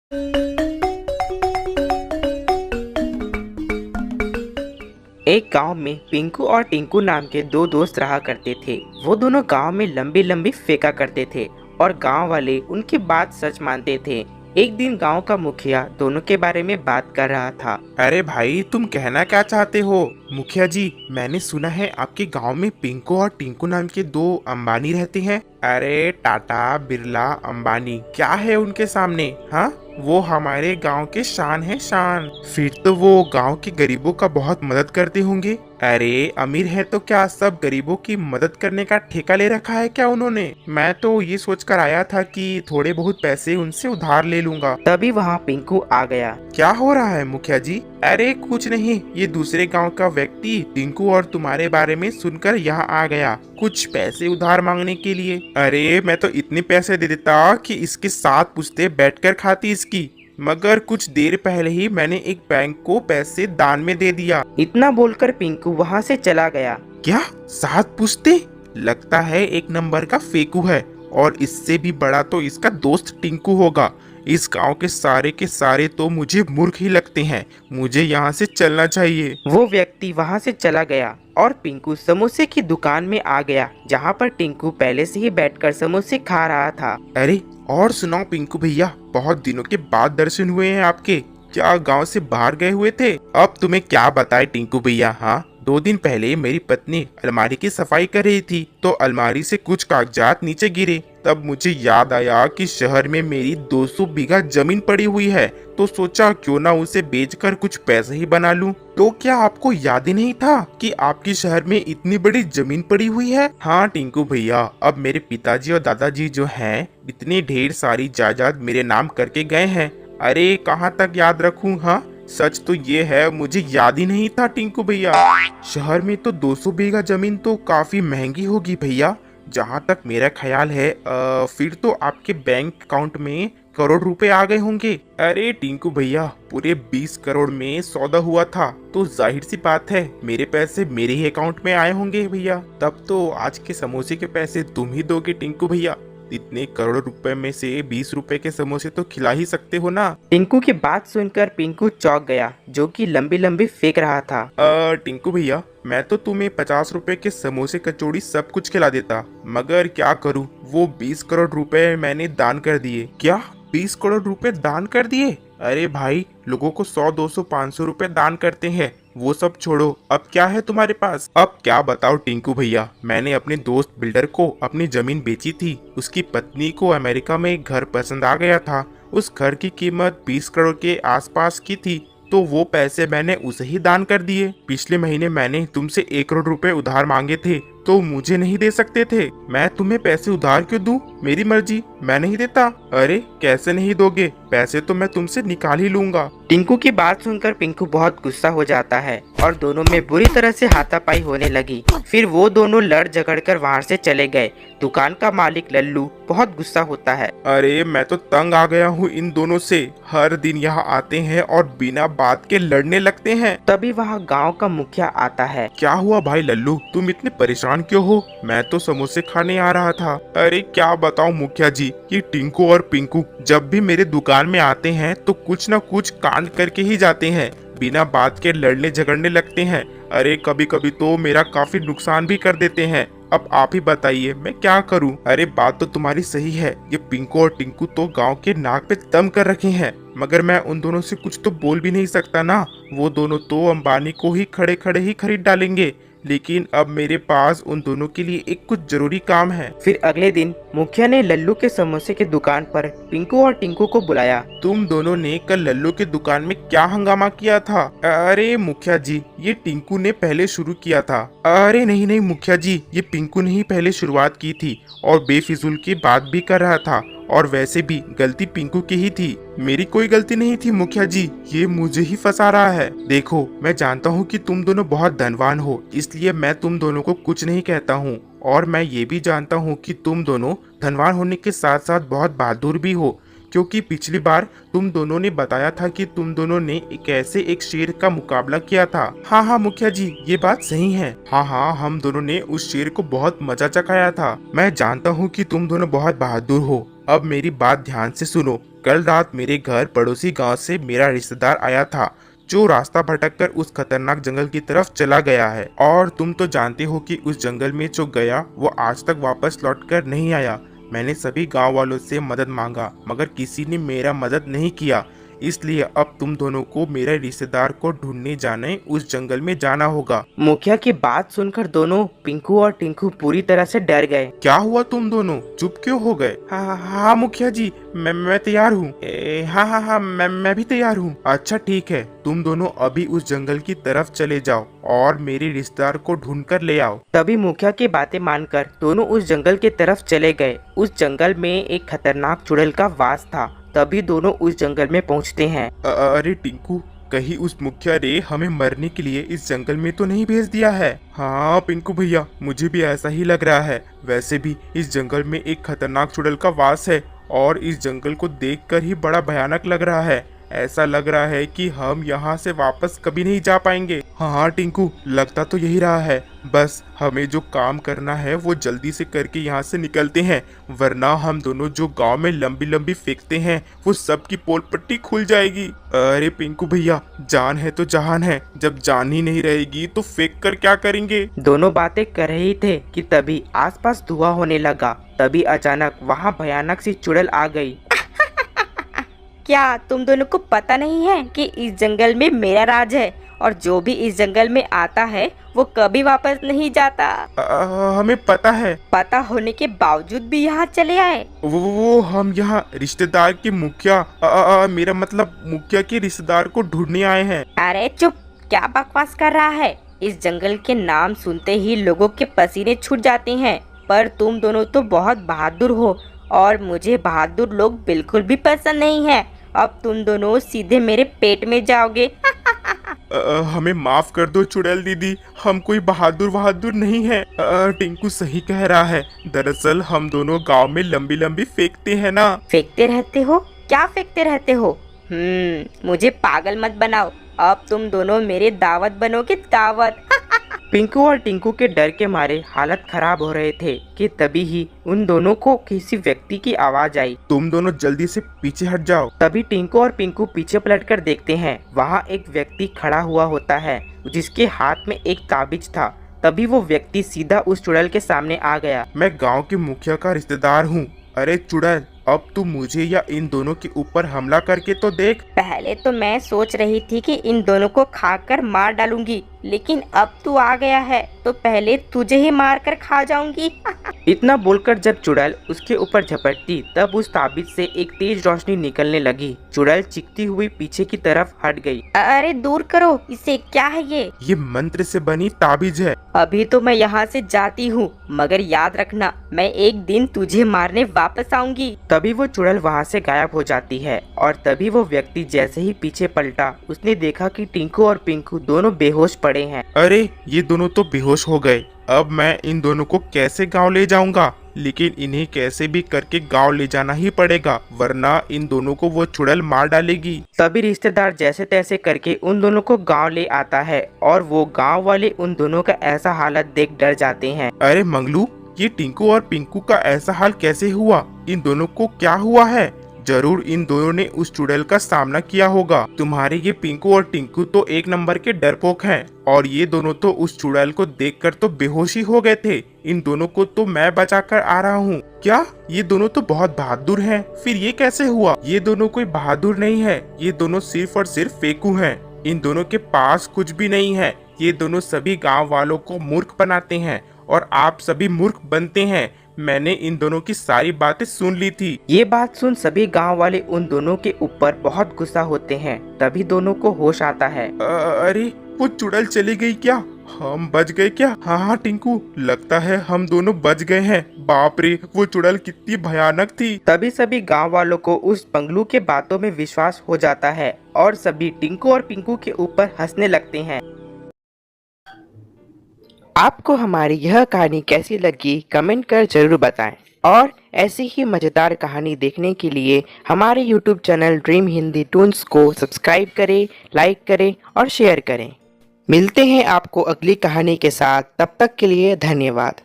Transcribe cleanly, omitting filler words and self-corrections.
एक गांव में पिंकू और टिंकू नाम के दो दोस्त रहा करते थे। वो दोनों गांव में लंबी लंबी फेंका करते थे और गांव वाले उनकी बात सच मानते थे। एक दिन गांव का मुखिया दोनों के बारे में बात कर रहा था। अरे भाई, तुम कहना क्या चाहते हो? मुखिया जी, मैंने सुना है आपके गांव में पिंकू और टिंकू नाम के दो अंबानी रहते हैं। अरे टाटा, बिरला, अंबानी क्या है उनके सामने? हाँ, वो हमारे गांव के शान है, शान। फिर तो वो गांव के गरीबों का बहुत मदद करते होंगे। अरे अमीर है तो क्या सब गरीबों की मदद करने का ठेका ले रखा है क्या उन्होंने? मैं तो ये सोचकर आया था कि थोड़े बहुत पैसे उनसे उधार ले लूंगा। तभी वहाँ पिंकू आ गया। क्या हो रहा है मुखिया जी? अरे कुछ नहीं, ये दूसरे गांव का व्यक्ति टिंकू और तुम्हारे बारे में सुनकर यहाँ आ गया कुछ पैसे उधार मांगने के लिए। अरे मैं तो इतने पैसे दे देता कि इसके साथ पुश्ते बैठकर खाती इसकी, मगर कुछ देर पहले ही मैंने एक बैंक को पैसे दान में दे दिया। इतना बोलकर पिंकू वहाँ से चला गया। क्या 7 पुश्ते? लगता है एक नंबर का फेकू है, और इससे भी बड़ा तो इसका दोस्त टिंकू होगा। इस गांव के सारे तो मुझे मूर्ख ही लगते हैं। मुझे यहाँ से चलना चाहिए। वो व्यक्ति वहाँ से चला गया और पिंकू समोसे की दुकान में आ गया, जहाँ पर टिंकू पहले से ही बैठकर समोसे खा रहा था। अरे और सुनाओ पिंकू भैया, बहुत दिनों के बाद दर्शन हुए हैं आपके। क्या गांव से बाहर गए हुए थे? अब तुम्हें क्या बताए टिंकू भैया। हाँ, 2 दिन पहले मेरी पत्नी अलमारी की सफाई कर रही थी तो अलमारी से कुछ कागजात नीचे गिरे। तब मुझे याद आया कि शहर में मेरी 200 बीघा जमीन पड़ी हुई है, तो सोचा क्यों ना उसे बेचकर कुछ पैसे ही बना लूं। तो क्या आपको याद ही नहीं था कि आपके शहर में इतनी बड़ी जमीन पड़ी हुई है? हाँ टिंकू भैया, अब मेरे पिताजी और दादाजी जो हैं, इतनी ढेर सारी जायदाद मेरे नाम करके गए हैं। अरे कहाँ तक याद रखूं? हाँ, सच तो ये है, मुझे याद ही नहीं था टिंकू भैया। शहर में तो 200 बीघा जमीन तो काफी महंगी होगी भैया, जहाँ तक मेरा ख्याल है। फिर तो आपके बैंक अकाउंट में करोड़ रुपए आ गए होंगे। अरे टिंकू भैया, पूरे 20 करोड़ में सौदा हुआ था, तो जाहिर सी बात है मेरे पैसे मेरे ही अकाउंट में आए होंगे भैया। तब तो आज के समोसे के पैसे तुम ही दोगे टिंकू भैया। इतने करोड़ रुपए में से 20 रुपए के समोसे तो खिला ही सकते हो ना। टिंकू की बात सुनकर पिंकू चौंक गया, जो कि लंबी लंबी फेंक रहा था। टिंकू भैया, मैं तो तुम्हें 50 रुपए के समोसे, कचौड़ी सब कुछ खिला देता, मगर क्या करूं, वो 20 करोड़ रुपए मैंने दान कर दिए। क्या 20 करोड़ रुपए दान कर दिए? अरे भाई, लोगों को 100, 200, 500 रुपए दान करते हैं, वो सब छोड़ो। अब क्या है तुम्हारे पास? अब क्या बताओ टिंकू भैया, मैंने अपने दोस्त बिल्डर को अपनी जमीन बेची थी। उसकी पत्नी को अमेरिका में एक घर पसंद आ गया था। उस घर की कीमत 20 करोड़ के आसपास की थी, तो वो पैसे मैंने उसे ही दान कर दिए। पिछले महीने मैंने तुमसे 1 करोड़ रुपए उधार मांगे थे, तो मुझे नहीं दे सकते थे। मैं तुम्हें पैसे उधार क्यों दूं? मेरी मर्जी, मैं नहीं देता। अरे कैसे नहीं दोगे? पैसे तो मैं तुमसे निकाल ही लूंगा। टिंकू की बात सुनकर पिंकू बहुत गुस्सा हो जाता है और दोनों में बुरी तरह से हाथापाई होने लगी। फिर वो दोनों लड़ झगड़ कर वहाँ से चले गए। दुकान का मालिक लल्लू बहुत गुस्सा होता है। अरे मैं तो तंग आ गया हूँ इन दोनों से। हर दिन यहाँ आते हैं और बिना बात के लड़ने लगते हैं। तभी वहाँ गांव का मुखिया आता है। क्या हुआ भाई लल्लू, तुम इतने परेशान क्यों हो? मैं तो समोसे खाने आ रहा था। अरे क्या बताऊं मुखिया जी, ये टिंकू और पिंकू जब भी मेरे दुकान में आते हैं तो कुछ न कुछ कांड करके ही जाते हैं। बिना बात के लड़ने झगड़ने लगते हैं। अरे कभी कभी तो मेरा काफी नुकसान भी कर देते हैं। अब आप ही बताइए मैं क्या करूं? अरे बात तो तुम्हारी सही है, ये पिंकू और टिंकू तो गांव के नाक पे दम कर रखे हैं, मगर मैं उन दोनों से कुछ तो बोल भी नहीं सकता ना। वो दोनों तो अंबानी को ही खड़े खड़े ही खरीद डालेंगे, लेकिन अब मेरे पास उन दोनों के लिए एक कुछ जरूरी काम है। फिर अगले दिन मुखिया ने लल्लू के समोसे की दुकान पर पिंकू और टिंकू को बुलाया। तुम दोनों ने कल लल्लू के दुकान में क्या हंगामा किया था? अरे मुखिया जी, ये टिंकू ने पहले शुरू किया था। अरे नहीं नहीं मुखिया जी, ये पिंकू ने ही पहले शुरुआत की थी और बेफिजूल की बात भी कर रहा था, और वैसे भी गलती पिंकू की ही थी, मेरी कोई गलती नहीं थी मुखिया जी। ये मुझे ही फंसा रहा है। देखो, मैं जानता हूँ कि तुम दोनों बहुत धनवान हो, इसलिए मैं तुम दोनों को कुछ नहीं कहता हूँ, और मैं ये भी जानता हूँ कि तुम दोनों धनवान होने के साथ साथ बहुत बहादुर भी हो, क्योंकि पिछली बार तुम दोनों ने बताया था कि तुम दोनों ने एक शेर का मुकाबला किया था। हाँ हाँ मुखिया जी, ये बात सही है। हाँ हाँ, हम दोनों ने उस शेर को बहुत मजा चखाया था। मैं जानता हूँ कि तुम दोनों बहुत बहादुर हो। अब मेरी बात ध्यान से सुनो। कल रात मेरे घर पड़ोसी गांव से मेरा रिश्तेदार आया था, जो रास्ता भटककर उस खतरनाक जंगल की तरफ चला गया है। और तुम तो जानते हो कि उस जंगल में जो गया वो आज तक वापस लौटकर नहीं आया। मैंने सभी गांव वालों से मदद मांगा, मगर किसी ने मेरा मदद नहीं किया। इसलिए अब तुम दोनों को मेरे रिश्तेदार को ढूंढने जाने उस जंगल में जाना होगा। मुखिया की बात सुनकर दोनों पिंकू और टिंकू पूरी तरह से डर गए। क्या हुआ, तुम दोनों चुप क्यों हो गए? हाँ मुखिया जी, मैं तैयार हूँ। हाँ मैं भी तैयार हूँ। अच्छा ठीक है, तुम दोनों अभी उस जंगल की तरफ चले जाओ और मेरे रिश्तेदार को ढूंढ कर ले आओ। तभी मुखिया की बातें मानकर दोनों उस जंगल की तरफ चले गए। उस जंगल में एक खतरनाक चुड़ैल का वास था। तभी दोनों उस जंगल में पहुंचते हैं। अरे टिंकू, कहीं उस मुखिया ने हमें मरने के लिए इस जंगल में तो नहीं भेज दिया है? हाँ पिंकू भैया, मुझे भी ऐसा ही लग रहा है। वैसे भी इस जंगल में एक खतरनाक चुड़ैल का वास है और इस जंगल को देखकर ही बड़ा भयानक लग रहा है। ऐसा लग रहा है कि हम यहाँ से वापस कभी नहीं जा पाएंगे। हाँ टिंकू, लगता तो यही रहा है। बस हमें जो काम करना है वो जल्दी से करके यहाँ से निकलते हैं, वरना हम दोनों जो गांव में लंबी लंबी फेंकते हैं वो सबकी पोल पट्टी खुल जाएगी। अरे पिंकू भैया, जान है तो जहान है, जब जान ही नहीं रहेगी तो फेंक कर क्या करेंगे? दोनों बातें कर रहे थे कि तभी आसपास धुआं होने लगा। तभी अचानक वहाँ भयानक सी चुड़ैल आ गई। क्या तुम दोनों को पता नहीं है कि इस जंगल में मेरा राज है और जो भी इस जंगल में आता है वो कभी वापस नहीं जाता। हमें पता है। पता होने के बावजूद भी यहाँ चले आए। वो हम यहाँ रिश्तेदार के मुखिया मेरा मतलब मुखिया के रिश्तेदार को ढूंढने आए हैं। अरे चुप, क्या बकवास कर रहा है? इस जंगल के नाम सुनते ही लोगों के पसीने छूट जाते हैं। पर तुम दोनों तो बहुत बहादुर हो और मुझे बहादुर लोग बिल्कुल भी पसंद नहीं है। अब तुम दोनों सीधे मेरे पेट में जाओगे। हमें माफ कर दो चुड़ैल दीदी, हम कोई बहादुर नहीं है। टिंकू सही कह रहा है। दरअसल हम दोनों गांव में लंबी लंबी फेंकते हैं ना। फेंकते रहते हो? क्या फेंकते रहते हो? मुझे पागल मत बनाओ। अब तुम दोनों मेरे दावत बनोगे, दावत। पिंकू और टिंकू के डर के मारे हालत खराब हो रहे थे कि तभी ही उन दोनों को किसी व्यक्ति की आवाज आई। तुम दोनों जल्दी से पीछे हट जाओ। तभी टिंकू और पिंकू पीछे पलटकर देखते हैं। वहाँ एक व्यक्ति खड़ा हुआ होता है जिसके हाथ में एक ताबीज था। तभी वो व्यक्ति सीधा उस चुड़ैल के सामने आ गया। मैं गांव के मुखिया का रिश्तेदार हूँ। अरे चुड़ैल, अब तू मुझे या इन दोनों के ऊपर हमला करके तो देख। पहले तो मैं सोच रही थी कि इन दोनों को खाकर मार डालूंगी, लेकिन अब तू आ गया है तो पहले तुझे ही मार कर खा जाऊंगी। इतना बोलकर जब चुड़ैल उसके ऊपर झपटती तब उस ताबीज से एक तेज रोशनी निकलने लगी। चुड़ैल चीखती हुई पीछे की तरफ हट गई। अरे दूर करो इसे, क्या है ये मंत्र से बनी ताबीज है। अभी तो मैं यहाँ से जाती हूँ, मगर याद रखना मैं एक दिन तुझे मारने वापस आऊंगी। तभी वो चुड़ैल वहाँ से गायब हो जाती है और तभी वो व्यक्ति जैसे ही पीछे पलटा उसने देखा कि टिंकू और पिंकू दोनों बेहोश पड़े हैं। अरे ये दोनों तो बेहोश हो गए। अब मैं इन दोनों को कैसे गांव ले जाऊंगा? लेकिन इन्हें कैसे भी करके गांव ले जाना ही पड़ेगा, वरना इन दोनों को वो चुड़ैल मार डालेगी। तभी रिश्तेदार जैसे तैसे करके उन दोनों को गांव ले आता है और वो गांव वाले उन दोनों का ऐसा हालत देख डर जाते हैं। अरे मंगलू, ये टिंकू और पिंकू का ऐसा हाल कैसे हुआ? इन दोनों को क्या हुआ है? जरूर इन दोनों ने उस चुड़ैल का सामना किया होगा। तुम्हारे ये पिंकू और टिंकू तो एक नंबर के डरपोक हैं और ये दोनों तो उस चुड़ैल को देखकर तो बेहोशी हो गए थे। इन दोनों को तो मैं बचाकर आ रहा हूँ। क्या ये दोनों तो बहुत बहादुर हैं? फिर ये कैसे हुआ? ये दोनों कोई बहादुर नहीं है, ये दोनों सिर्फ और सिर्फ फेकू हैं। इन दोनों के पास कुछ भी नहीं है। ये दोनों सभी गाँव वालों को मूर्ख बनाते हैं और आप सभी मूर्ख बनते हैं। मैंने इन दोनों की सारी बातें सुन ली थी। ये बात सुन सभी गांव वाले उन दोनों के ऊपर बहुत गुस्सा होते हैं। तभी दोनों को होश आता है। अरे वो चुड़ैल चली गई क्या? हम बच गए क्या? हाँ टिंकू, लगता है हम दोनों बच गए हैं। बाप रे, वो चुड़ैल कितनी भयानक थी। तभी सभी गांव वालों को उस बंगलू के बातों में विश्वास हो जाता है और सभी टिंकू और पिंकू के ऊपर हंसने लगते हैं। आपको हमारी यह कहानी कैसी लगी कमेंट कर जरूर बताएं और ऐसी ही मज़ेदार कहानी देखने के लिए हमारे YouTube channel dream Hindi Toons को सब्सक्राइब करें, लाइक करें और शेयर करें। मिलते हैं आपको अगली कहानी के साथ, तब तक के लिए धन्यवाद।